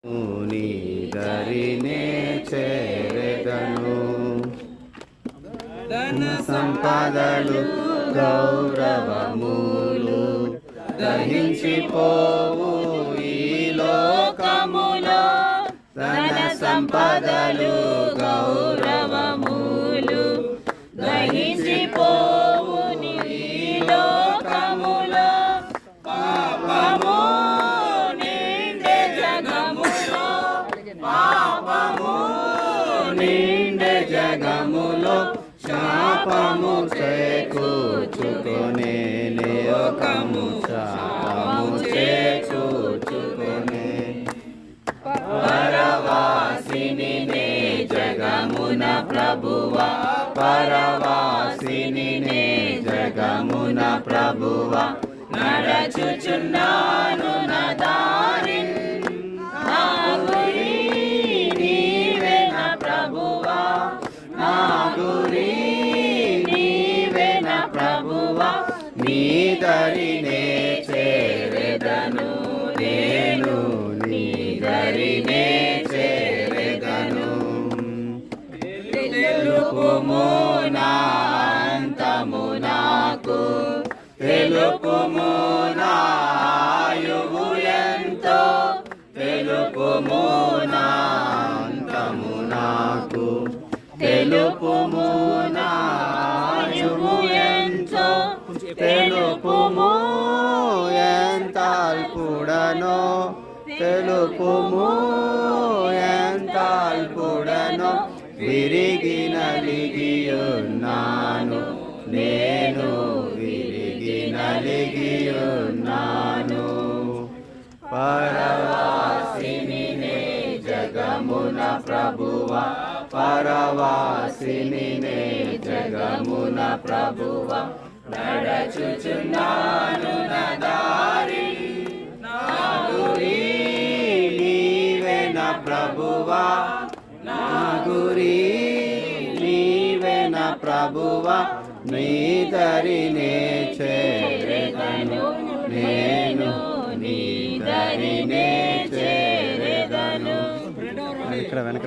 నీ దరినే చేరెదను. ధన సంపదలు గౌరవములు దహించిపోవు ఈ లోకములో. ధన సంపదలు గౌరవములు దహించిపోవు ఈ లోకములో. పాపము నిండే జగములో, పాపము నిండే జగములో, శాపము చేకూర్చుకొనే లోకము శాపము చేకూర్చుకొనే. పరవాసిని నే జగమున ప్రభువా, పరవాసిని నే జగమున ప్రభువా. నడచుచున్నాను నా దారిన్, నా గురి నీవే నా ప్రభువా, నా గురి నీవే నా ప్రభువా. నీ దరినే చేరెదను నేను, నీ దరినే చేరెదను. తెలుపుము నా అంతము నాకు, తెలుపుము నా ఆయువు ఎంతో, తెలుపుము నా అంతము నాకు, తెలుపుము నా ఆయువు ఎంతో, తెలుపుము ఎంత అల్పుడనో, తెలుపుము ఎంత అల్పుడనో. విరిగి నలిగి ఉన్నాను నేను, విరిగి నలిగి ఉన్నాను. పరవాసిని నే జగమున ప్రభువా, పరవాసిని నే జగమున ప్రభువా. నడచుచున్నాను నా దారి, నా గురి నీవే నా ప్రభువా, నా గురి నీవే నా ప్రభువా. నీ దరినే చేరెదను నేను, నీ దరినే చేరెదను. ఇక్కడ వెనక